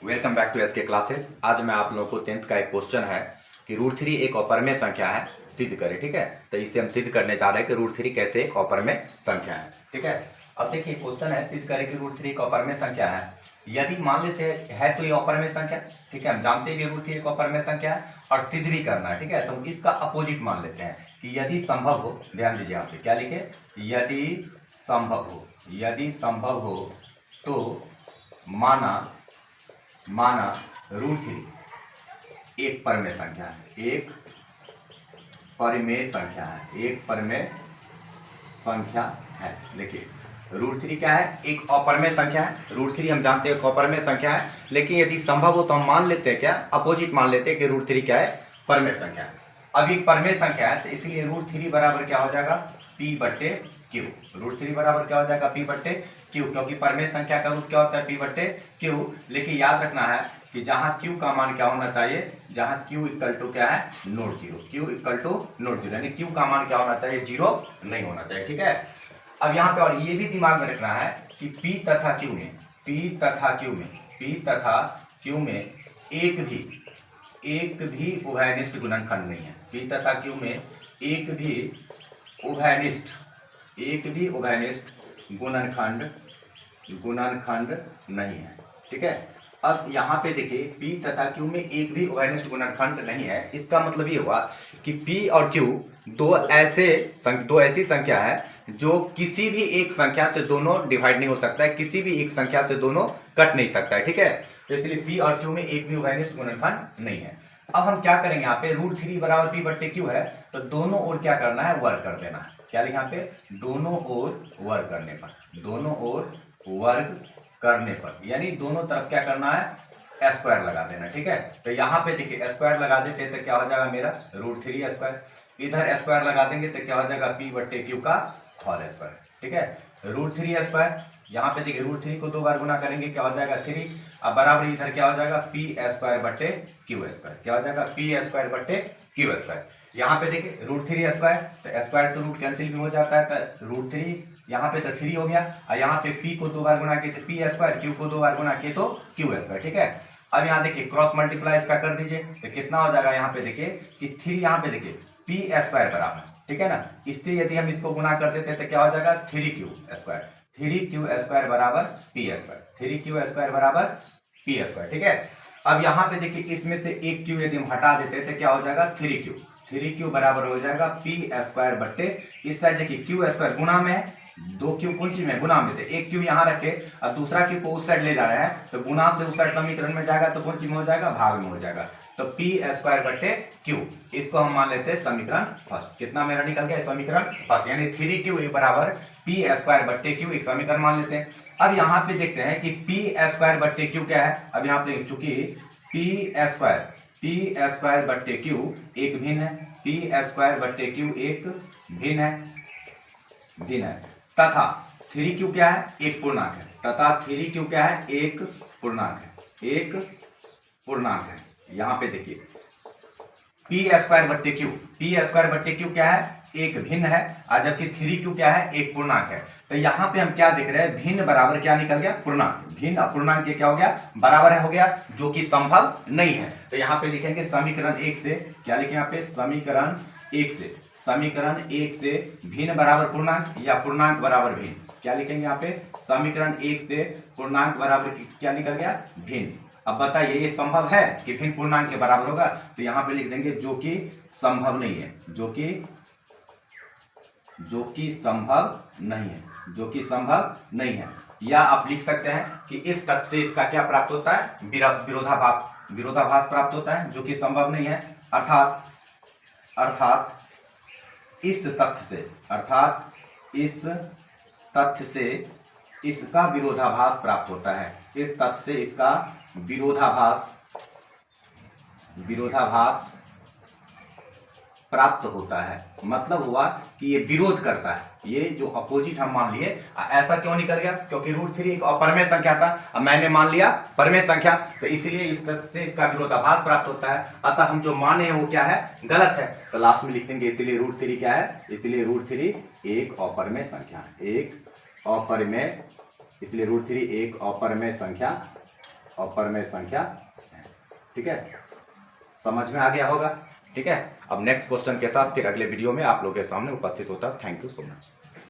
Welcome back to SK classes. आज मैं आप लोगों को 10th का एक क्वेश्चन है कि √3 एक अपरमेय संख्या है, सिद्ध करें। ठीक है, तो इसे हम सिद्ध करने जा रहे हैं कि √3 कैसे एक अपरमेय संख्या है। ठीक है, अब देखिए क्वेश्चन है, सिद्ध करें कि √3 एक अपरमेय संख्या है। यदि मान लेते हैं तो ये अपरमेय संख्या, ठीक है, हम जानते भी √3 एक अपरमेय संख्या है और सिद्ध भी करना है। ठीक है, तो इसका अपोजिट मान लेते हैं कि यदि संभव हो, ध्यान दीजिए यहाँ पे क्या लिखे, यदि संभव हो तो माना √3 एक परमेय संख्या है, एक परमेय संख्या है। देखिए √3 क्या है, एक अपरमेय संख्या है। √3 हम जानते हैं एक अपरमेय संख्या है, लेकिन यदि संभव हो तो हम मान लेते हैं क्या, अपोजिट मान लेते हैं कि √3 क्या है, परमेय संख्या है। अब एक परमेय संख्या है तो इसलिए √3 बराबर क्या हो जाएगा, P/Q। √3 बराबर क्या हो जाएगा, P/Q, क्योंकि परमेय संख्या का रूट क्या होता है, P/Q। लेकिन याद रखना है कि जहां Q का मान क्या होना चाहिए, जहां Q इक्वल टू क्या है, not zero. Q equal to not zero, यानी Q का मान क्या होना चाहिए, जीरो नहीं होना चाहिए। ठीक है, अब यहाँ पे और ये भी दिमाग में रखना है कि P तथा Q में एक भी उभयनिष्ठ गुणनखंड नहीं है। P तथा Q में एक भी उभयनिष्ठ गुणनखंड नहीं है। ठीक है, अब यहाँ पे देखिए P तथा Q में एक भी उभयनिष्ठ गुणनखंड नहीं है। इसका मतलब ये हुआ कि P और Q दो ऐसी संख्या है जो किसी भी एक संख्या से दोनों डिवाइड नहीं हो सकता है, किसी भी एक संख्या से दोनों कट नहीं सकता है। ठीक है, तो इसलिए P और Q में एक भी उभयनिष्ठ गुणनखंड नहीं है। अब हम क्या करेंगे, यहाँ पे √3 बराबर P/Q है, तो दोनों ओर क्या करना है, वर्ग कर देना है। क्या लिखा यहाँ पे, दोनों ओर वर्ग करने पर, यानी दोनों तरफ क्या करना है, स्क्वायर लगा देना। ठीक है, तो यहाँ पे देखिए स्क्वायर लगा देते तो क्या हो जाएगा मेरा, √3 स्क्वायर, इधर स्क्वायर लगा देंगे तो क्या हो जाएगा, P/Q का होल स्क्वायर। ठीक है, √3 स्क्वायर, यहाँ पे देखिए √3 को 2 बार गुना करेंगे क्या हो जाएगा, 3। अब बराबर इधर क्या हो जाएगा, P² स्क्वायर, क्या हो जाएगा, P² स्क्वायर। यहाँ पे देखिए √3 स्क्वायर, तो स्क्वायर से रूट कैंसिल भी हो जाता है, तो √3 यहाँ पे तो 3 हो गया, और यहाँ पे P को 2 बार गुना किए तो P², Q को 2 बार गुना किए तो Q²। ठीक है, अब यहाँ देखिए क्रॉस मल्टीप्लाई इसका कर दीजिए तो कितना हो जाएगा, यहाँ पे देखिए कि 3, यहाँ पे देखिए P² बराबर, ठीक है ना, इससे यदि हम इसको गुना कर देते तो क्या हो जाएगा, 3Q² बराबर P²। ठीक है, अब यहाँ पे देखिए इसमें से एक Q यदि हम हटा देते तो क्या हो जाएगा, 3Q बराबर हो जाएगा P² इस साइड देखिए Q² गुना में है, 2Q कौन चीज में, गुना में थे, एक Q यहाँ रखे और दूसरा Q को उस साइड ले जा रहे हैं, तो गुना से उस साइड समीकरण में जाएगा तो कौन चीज में हो जाएगा, भाग में हो जाएगा। तो P²/Q, इसको हम मान लेते हैं समीकरण फर्स्ट। कितना मेरा निकल गया, समीकरण फर्स्ट, यानी 3Q बराबर P²/Q, एक समीकरण मान लेते हैं। अब यहाँ पे देखते हैं कि P²/Q क्या है। अब यहाँ पे चूंकि P²/Q एक भिन्न है, P²/Q एक भिन्न है, तथा 3Q क्या है, एक पूर्णांक है, यहां पे देखिए P²/Q क्या है, एक भिन्न है, और जबकि 3Q क्या है, एक पूर्णांक है। तो यहाँ पे हम क्या देख रहे हैं, भिन्न बराबर क्या निकल गया, पूर्णांक। भिन्न अपूर्णांक के क्या हो गया, बराबर हो गया, जो कि संभव नहीं है। तो यहाँ पे लिखेंगे समीकरण 1 से, क्या लिखें यहाँ पे, समीकरण 1 से भिन्न बराबर पूर्णांक या पूर्णांक बराबर भिन्न, क्या लिखेंगे यहाँ पे, समीकरण 1 से पूर्णांक बराबर क्या निकल गया, भिन्न। अब बताइए ये संभव है कि भिन्न पूर्णांक के बराबर होगा, तो यहाँ पे लिख देंगे जो कि संभव नहीं है, जो कि संभव नहीं है। या आप लिख सकते हैं कि इस तथ्य से इसका क्या प्राप्त होता है, विरोधाभास प्राप्त होता है, जो कि संभव नहीं है। अर्थात इस तथ्य से इसका विरोधाभास प्राप्त होता है, इस तथ्य से इसका विरोधाभास प्राप्त होता है। मतलब हुआ कि ये विरोध करता है, ये जो अपोजिट हम मान लिए। ऐसा क्यों निकल गया, क्योंकि √3 एक अपरमेय संख्या था, अब मैंने मान लिया परमेय संख्या, तो इसलिए इस तथ्य से इसका विरोधाभास प्राप्त होता है। अतः हम जो माने हैं वो क्या है, गलत है। तो लास्ट में लिख देंगे इसलिए √3 क्या है, इसलिए √3 एक अपरमेय संख्या है, इसलिए √3 एक अपरमेय संख्या और परमेय संख्या n। ठीक है, समझ में आ गया होगा। ठीक है, अब नेक्स्ट क्वेश्चन के साथ फिर अगले वीडियो में आप लोग के सामने उपस्थित होता। Thank you so much.